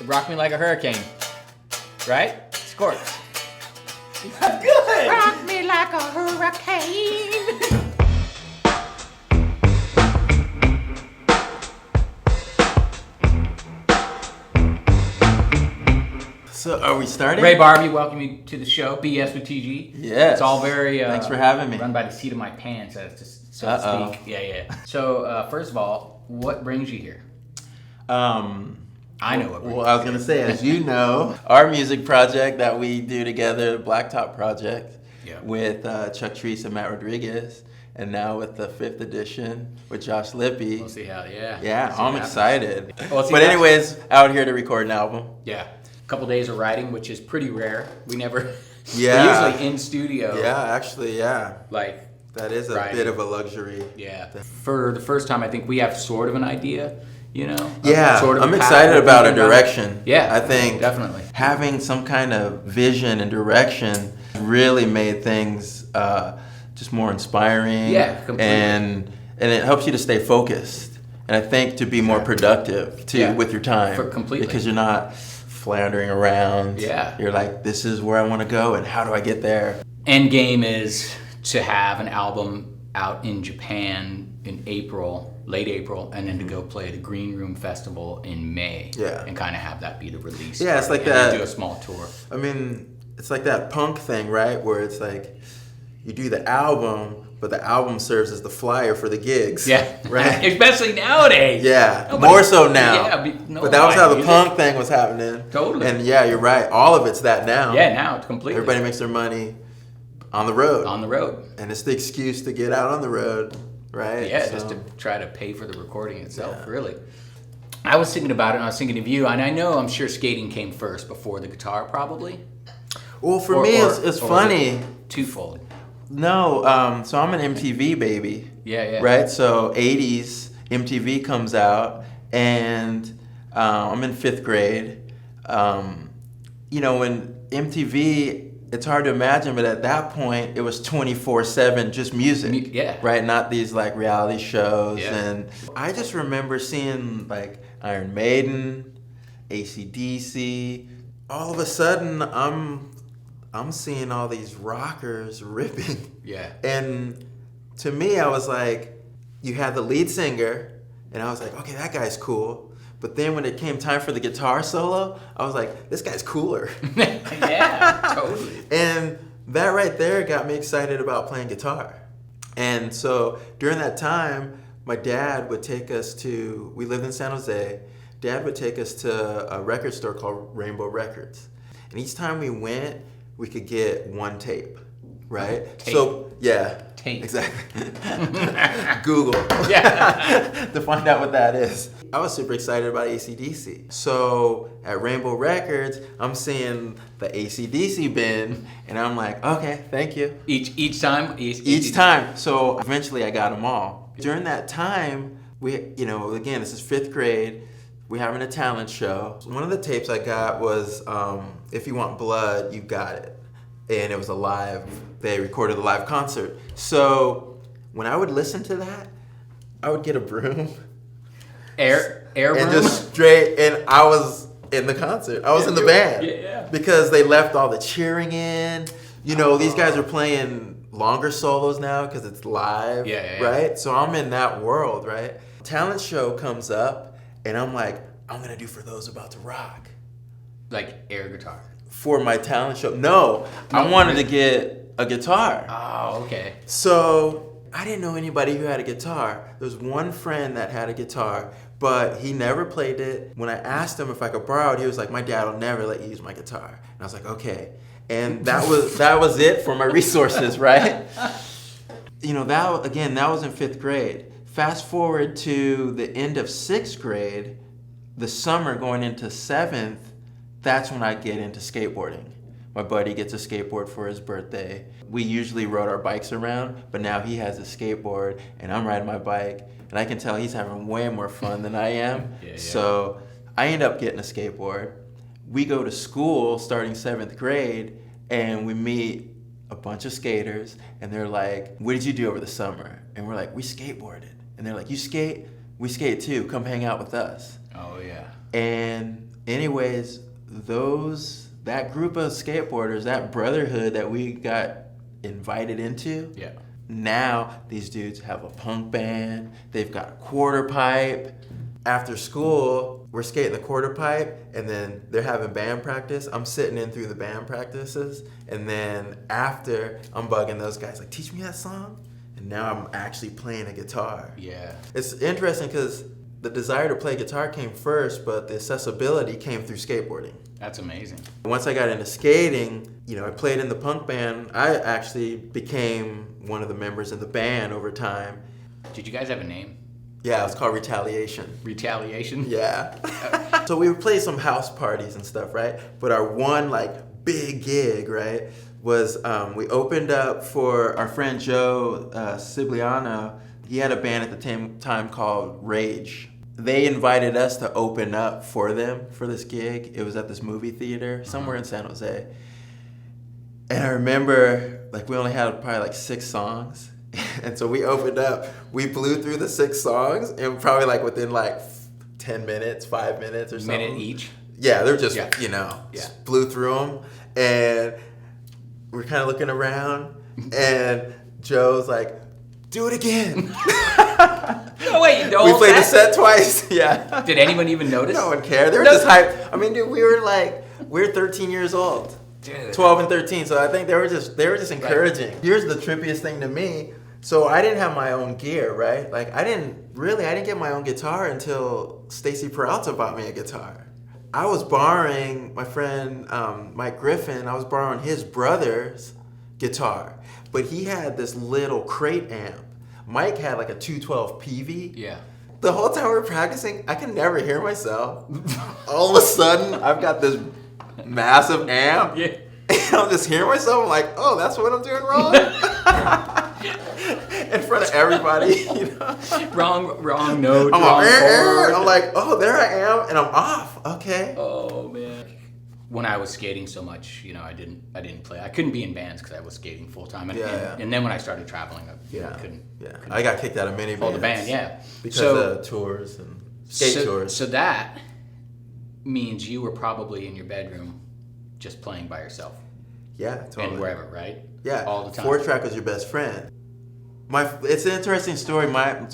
Rock Me Like a Hurricane. Right? Scorch. That's good. Rock me like a hurricane. So, are we starting? Ray Barbee, welcome you to the show, BS with TG. Yes. It's all very... Thanks for having me. Run by the seat of my pants, so to speak. Yeah. So, first of all, what brings you here? I know what brings you I was going to say, as you know, our music project that we do together, the Blacktop Project, with Chuck Treese and Matt Rodriguez, and now with the 5th edition with Josh Lippy. We'll see how, Yeah, I'm excited. But anyways, out here to record an album. Yeah. Couple days of writing, which is pretty rare. We never. Yeah. We're usually in studio. Yeah, actually, yeah. Like that is a writing. bit of a luxury. Yeah. For the first time, I think we have sort of an idea. Yeah. Sort of I'm excited about a direction. Yeah. I think definitely having some kind of vision and direction really made things just more inspiring. Yeah, completely. And it helps you to stay focused. And I think to be more productive too with your time. Completely. Because you're not floundering around. Yeah. You're like, this is where I want to go and how do I get there? End game is to have an album out in Japan in April, late April, and then to go play the Green Room Festival in May. Yeah. And kind of have that be the release. Yeah, it's like and that. Do a small tour. I mean, it's like that punk thing, right? Where it's like you do the album, but the album serves as the flyer for the gigs. Yeah. Right? Especially nowadays. Yeah. More so now. Yeah, but that was how the punk thing was happening. Totally. And yeah, you're right. All of it's that now. Yeah, now it's completely. Everybody makes their money on the road. On the road. And it's the excuse to get out on the road, right? Yeah, just to try to pay for the recording itself, really. I was thinking about it, and I was thinking of you, and I'm sure skating came first before the guitar, probably. Well, for me, it's funny. Twofold. No, so I'm an MTV baby. Yeah. Right? So 80s, MTV comes out, and I'm in 5th grade. When MTV, it's hard to imagine, but at that point, it was 24/7 just music. Yeah. Right? Not these like reality shows. Yeah. And I just remember seeing like Iron Maiden, AC/DC. All of a sudden, I'm seeing all these rockers ripping. Yeah. And to me, I was like, you had the lead singer, and I was like, okay, that guy's cool. But then when it came time for the guitar solo, I was like, this guy's cooler. Yeah, totally. And that right there got me excited about playing guitar. And so during that time, my dad would take us to, we lived in San Jose, Dad would take us to a record store called Rainbow Records. And each time we went, we could get one tape, right? Tape. So, yeah. Tape. Exactly. Google. Yeah. To find out what that is. I was super excited about AC/DC. So at Rainbow Records, I'm seeing the AC/DC bin, and I'm like, okay, thank you. Each time? Each time. So eventually I got them all. During that time, we, again, this is 5th grade. We're having a talent show. One of the tapes I got was If You Want Blood, You Got It. And it was they recorded a live concert. So when I would listen to that, I would get a broom. Air and broom? just and I was in the concert. I was in the band. Yeah. Because they left all the cheering in. These guys are playing longer solos now because it's live. Yeah. Right? So I'm in that world, right? Talent show comes up, and I'm like, I'm going to do For Those About to Rock. Like air guitar? For my talent show. No, I wanted to get a guitar. Oh, okay. So I didn't know anybody who had a guitar. There was one friend that had a guitar, but he never played it. When I asked him if I could borrow it, he was like, my dad will never let you use my guitar. And I was like, okay. And that was it for my resources, right? That was in 5th grade. Fast forward to the end of 6th grade, the summer going into 7th, that's when I get into skateboarding. My buddy gets a skateboard for his birthday. We usually rode our bikes around, but now he has a skateboard and I'm riding my bike, and I can tell he's having way more fun than I am. Yeah. So I end up getting a skateboard. We go to school starting 7th grade, and we meet a bunch of skaters, and they're like, what did you do over the summer? And we're like, we skateboarded. And they're like, you skate? We skate too. Come hang out with us. Oh, yeah. And anyways, that group of skateboarders, that brotherhood that we got invited into. Yeah. Now these dudes have a punk band. They've got a quarter pipe. After school, we're skating the quarter pipe, and then they're having band practice. I'm sitting in through the band practices, and then after, I'm bugging those guys like, teach me that song. And now I'm actually playing a guitar. Yeah. It's interesting because the desire to play guitar came first, but the accessibility came through skateboarding. That's amazing. Once I got into skating, I played in the punk band. I actually became one of the members in the band over time. Did you guys have a name? Yeah, it was called Retaliation. Retaliation? Yeah. So we would play some house parties and stuff, right? But our one big gig, right, was we opened up for our friend Joe Sibliano. He had a band at the time called Rage. They invited us to open up for them for this gig. It was at this movie theater somewhere in San Jose. And I remember we only had probably 6 songs. And so we opened up, we blew through the 6 songs, and probably within 10 minutes, 5 minutes or something. Minute each? Yeah, they're just, just blew through them. And we're kind of looking around, and Joe's like, do it again. Oh, wait, the whole we played the set twice. Yeah. Did anyone even notice? No one cared. They were just hyped. I mean, dude, we were 13 years old. Dude. 12 and 13. So I think they were just encouraging. Right. Here's the trippiest thing to me. So I didn't have my own gear, right? I didn't get my own guitar until Stacy Peralta bought me a guitar. I was borrowing my friend Mike Griffin. I was borrowing his brother's guitar, but he had this little crate amp. Mike had a 212 PV. Yeah. The whole time we were practicing, I could never hear myself. All of a sudden, I've got this massive amp. Yeah. And I'm just hearing myself. I'm like, oh, that's what I'm doing wrong? In front of everybody, Wrong note. I'm wrong chord. I'm like, oh, there I am, and I'm off. Okay. Oh man. When I was skating so much, I didn't play. I couldn't be in bands because I was skating full time. And then when I started traveling, I couldn't. I got kicked out of many bands. Hold the band, yeah. Because of tours and skate tours. So that means you were probably in your bedroom just playing by yourself. Yeah, totally. And wherever, right? Yeah. All the time. 4-track was your best friend. It's an interesting story. My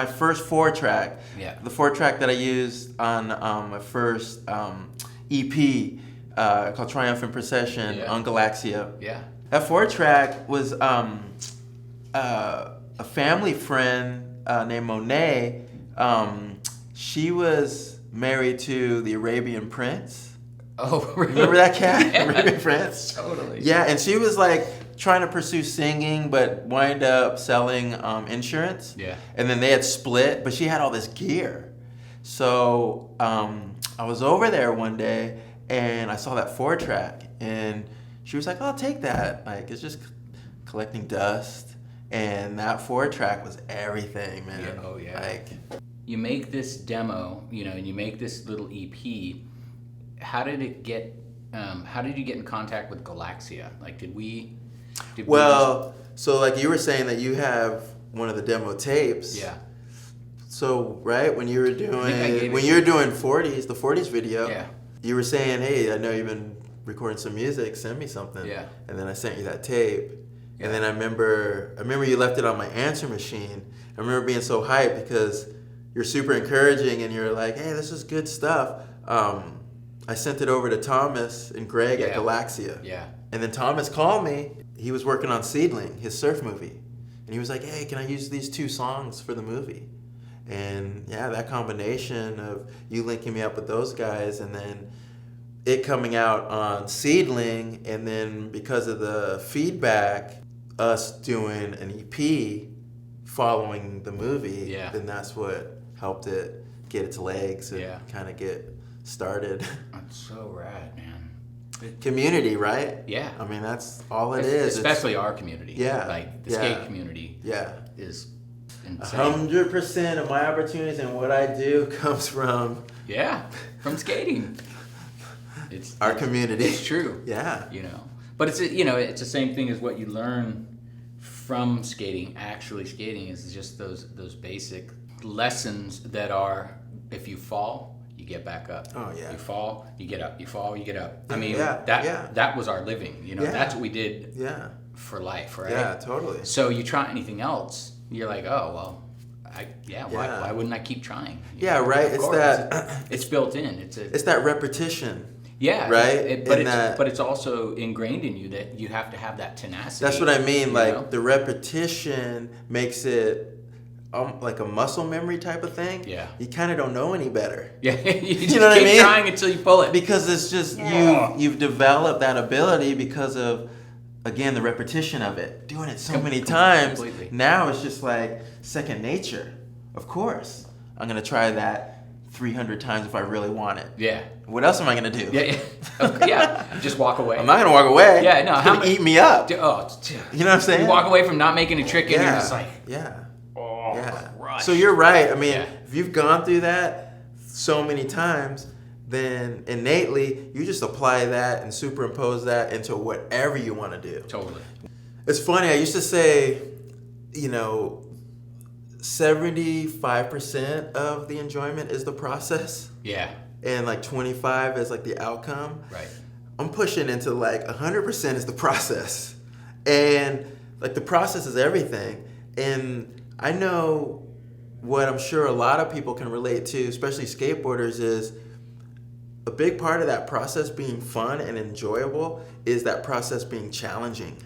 first 4-track, the 4-track that I used on my first EP called Triumphant Procession on Galaxia. Yeah. That 4-track was a family friend named Monet. She was married to the Arabian Prince. Oh, really? Remember that cat? Yeah. Arabian Prince? Totally. Yeah, and she was trying to pursue singing, but wind up selling insurance. Yeah. And then they had split, but she had all this gear. So I was over there one day, and I saw that 4-track, and she was like, "Oh, I'll take that. It's just collecting dust." And that 4-track was everything, man. Yeah. Oh yeah. You make this demo, and you make this little EP. How did it get? How did you get in contact with Galaxia? So you were saying that you have one of the demo tapes. Yeah. So when you were doing 40s, the 40s video, you were saying, "Hey, I know you've been recording some music. Send me something." Yeah. And then I sent you that tape, and then I remember you left it on my answer machine. I remember being so hyped because you're super encouraging, and you're like, "Hey, this is good stuff." I sent it over to Thomas and Greg at Galaxia. Yeah. And then Thomas called me. He was working on Seedling, his surf movie. And he was like, "Hey, can I use these 2 songs for the movie?" And that combination of you linking me up with those guys and then it coming out on Seedling, and then because of the feedback, us doing an EP following the movie, then that's what helped it get its legs and kind of get started. That's so rad, man. Community, right? Yeah. I mean, that's all it is. Especially our community. Yeah. The skate community. Yeah. Is insane. 100% of my opportunities and what I do comes from. Yeah. From skating. It's our community. It's true. Yeah. But it's it's the same thing as what you learn from skating. Actually, skating is just those basic lessons that are, if you fall, you get back up. Oh, yeah. You fall, you get up. You fall, you get up. I mean, Yeah, that was our living. You know, Yeah. that's what we did Yeah. for life, right? Yeah, totally. So you try anything else, you're like, oh well, why wouldn't I keep trying? Yeah, right. Of It's course, that. it's built in. It's that repetition. Yeah, Right? but it's also ingrained in you that you have to have that tenacity. That's what I mean. you Like know? the repetition makes it like a muscle memory type of thing. Yeah. You kind of don't know any better. Yeah, you just know what I keep mean? trying until you pull it. Because it's just Yeah. you've developed that ability because of, again, the repetition of it, doing it so many times. Completely. Now it's just like second nature. Of course, I'm gonna try that 300 times if I really want it. Yeah. What else am I gonna do? Yeah. Just walk away. I'm not gonna walk away. Yeah, no, It's how gonna many- eat me up. You You know what I'm saying? walk away from not making a trick and you're just like, yeah. oh, Yeah. Christ. So you're right. I mean, Yeah. if you've gone through that so many times, then innately you just apply that and superimpose that into whatever you want to do. Totally. It's funny. I used to say, 75% of the enjoyment is the process, Yeah. and like 25 is like the outcome. Right. I'm pushing into like 100% is the process. And like the process is everything. And I know what I'm sure a lot of people can relate to, especially skateboarders, is a big part of that process being fun and enjoyable is that process being challenging,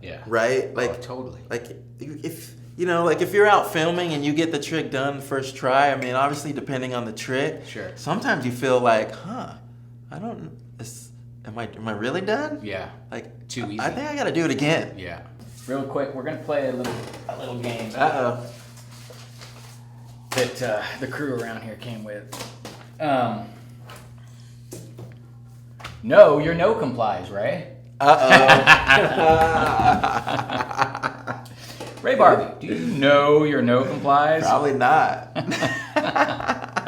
Yeah. right? Like, totally. like if if you're out filming and you get the trick done first try, I mean, obviously depending on the trick, Sure. sometimes you feel like, am I really done? Yeah. Like, Too easy. I think I gotta do it again. Yeah. Real quick, we're gonna play a little game Uh-oh. that the crew around here came with. No, your no complies, right? Ray Barbee, do you know your no complies? Probably not. All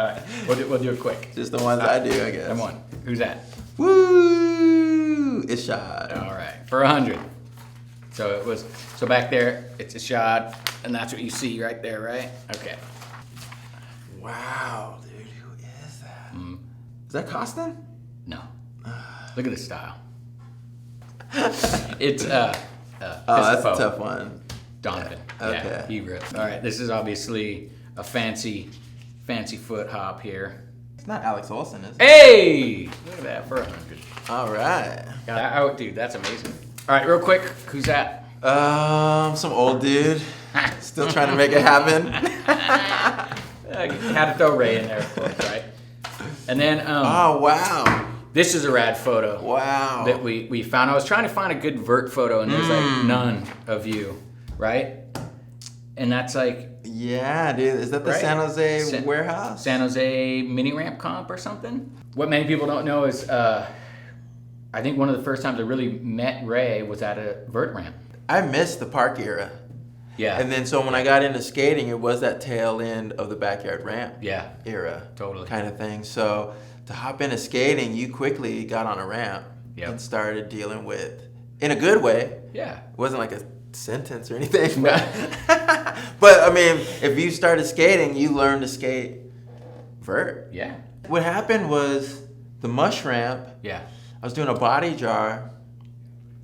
right, we'll do it quick. Just the ones I do, I guess. Come on, who's that? Woo! It's shot. All right, for 100. So back there, it's a shot, and that's what you see right there, right? Okay. Wow, dude, who is that? Is that Costin? No. Look at the style. It's that's a tough one. Donovan. Okay. Yeah, he ripped. All right, this is obviously a fancy foot hop here. It's not Alex Olsen, is it? Hey! Look at that for 100. All right. Dude, that's amazing. All right, real quick, who's that? Some old dude. Still trying to make it happen. Had to throw Ray in there, of course, right? And then, Oh, wow. this is a rad photo. Wow. That we found. I was trying to find a good vert photo, and there's like none of you, right? And that's like Yeah, dude. Is that the Right. San Jose warehouse? San Jose mini ramp comp or something. What many people don't know is I think one of the first times I really met Ray was at a vert ramp. I missed the park era. Yeah. And then so when I got into skating, it was that tail end of the backyard ramp Yeah. era. Totally. Kind of thing. So to hop into skating, you quickly got on a ramp Yep. and started dealing with, in a good way. Yeah. It wasn't like a sentence or anything. But, but I mean, if you started skating, you learned to skate vert. Yeah. What happened was the mush ramp, Yeah. I was doing a body jar.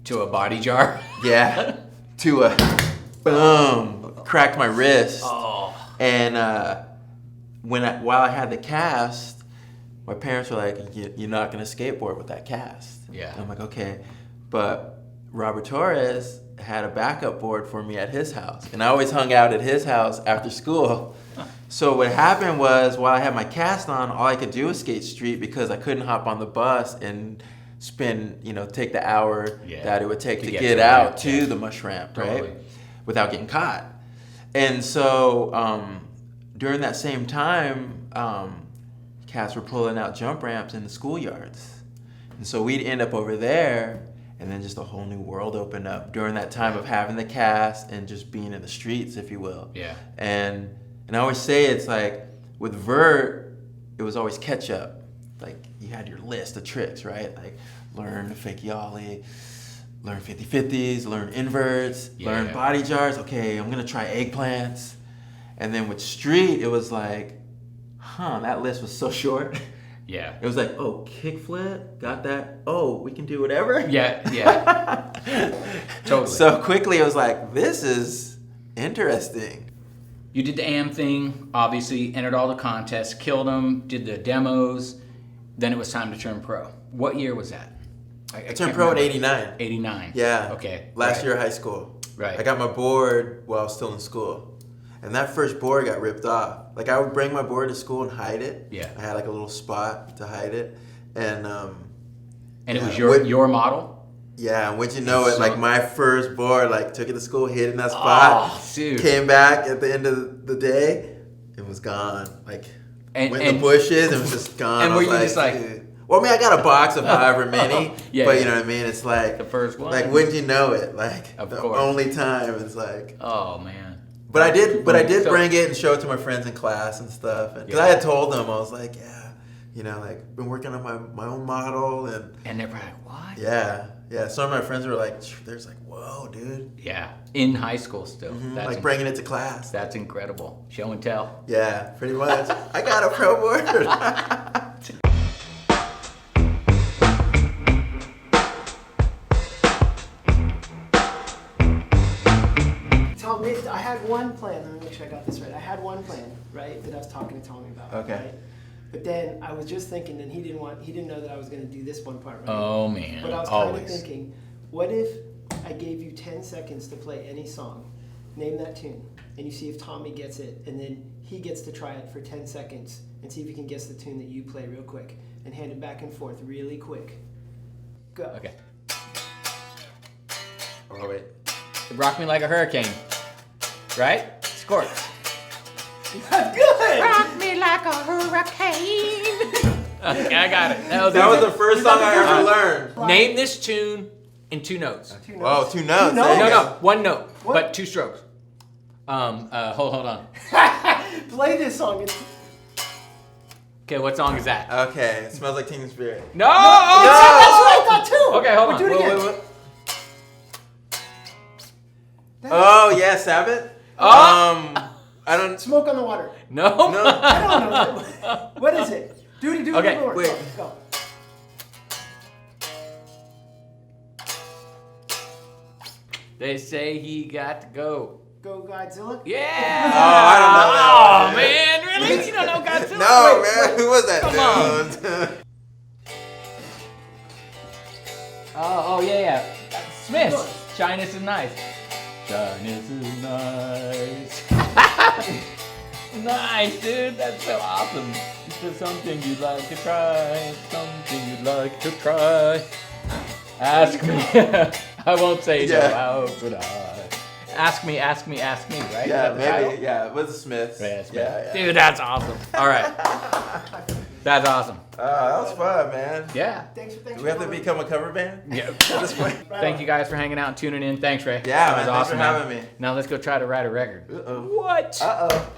To a body jar. Yeah. To a boom. Cracked my wrist. Oh. And while I had the cast, my parents were like, "You're not gonna skateboard with that cast." Yeah. And I'm like, "Okay," but Robert Torres had a backup board for me at his house, and I always hung out at his house after school. So what happened was, while I had my cast on, all I could do was skate street because I couldn't hop on the bus and take the hour that it would take to get out to the mush ramp, Totally. right? Without getting caught. And so during that same time, cats were pulling out jump ramps in the schoolyards. And so we'd end up over there, and then just a whole new world opened up during that time of having the cast and just being in the streets, if you will. Yeah. And I always say it's like, with vert, it was always catch up. Like, you had your list of tricks, right? Like, learn the fake yollie, learn 50-50s, learn inverts, learn body jars. Okay, I'm gonna try eggplants. And then with street, it was like, that list was so short. Yeah. It was like, oh, kickflip, got that. Oh, we can do whatever. Yeah. Totally. So quickly, it was like, this is interesting. You did the AM thing, obviously, entered all the contests, killed them, did the demos. Then it was time to turn pro. What year was that? I turned pro in '89. 89. Yeah. Okay. Last year of high school. Right. I got my board while I was still in school. And that first board got ripped off. Like, I would bring my board to school and hide it. Yeah. I had like a little spot to hide it. And it was your model? Yeah, and would you know it, like my first board, like took it to school, hid in that spot, dude. Came back at the end of the day, it was gone. Like, went in the bushes, it was just gone. And were you like, just like... dude. Well, I mean, I got a box of however many, yeah, but you know what I mean? It's like... The first one. Like, wouldn't you know it? Like, of the course. only time is like... Oh, man. But I did bring it and show it to my friends in class and stuff. Because I had told them, I was like, yeah, you know, like, been working on my own model. And they're probably like, what? Yeah. Some of my friends were like, there's like, whoa, dude. Yeah. In high school still. Mm-hmm. Like bringing it to class. That's incredible. Show and tell. Yeah, pretty much. I got a pro board. I had one plan. Let me make sure I got this right. I had one plan, right, that I was talking to Tommy about. Okay. Right? But then I was just thinking, and he didn't know that I was going to do this one part, right? Oh man. But I was kind of thinking, what if I gave you 10 seconds to play any song, name that tune, and you see if Tommy gets it, and then he gets to try it for 10 seconds and see if he can guess the tune that you play real quick, and hand it back and forth really quick. Go. Okay. Oh, wait. Rock Me Like a Hurricane. Right? Scorch. That's good! Rock me like a hurricane. Okay, I got it. That was the first song I ever learned. Name this tune in 2 notes. 2 notes. Oh, 2 notes. No, 1 note, What? but 2 strokes. Hold on. Play this song. Okay, what song is that? Okay, it smells like Teen Spirit. No! That's what I thought too! Okay, hold on. Do it again. Wait. Oh, yeah, Sabbath? Oh! I don't... Smoke on the Water. No. I don't know. What is it? Do it Okay, more. wait. Go. They say he got to go. Go Godzilla? Yeah! Oh, I don't know that Oh, one. man, really? You don't know Godzilla? No, man, who was that Come dude? Oh, yeah. Smith. Shyness is nice. Shyness is nice. Nice, dude. That's so awesome. It's just something you'd like to try. Something you'd like to try. Ask me. I won't say no. Yeah. How could I? Ask me, right? Yeah, Is that the title? maybe. Yeah, it was the Smiths. Yeah, Smith. Yeah. Dude, that's awesome. All right. That's awesome. That was fun, man. Yeah. Thanks Do we have to become a cover band? Yeah. At this point? Thank you guys for hanging out and tuning in. Thanks, Ray. Yeah, That was man. awesome, Thanks for having me. Now let's go try to write a record. Uh-oh. What? Uh-oh.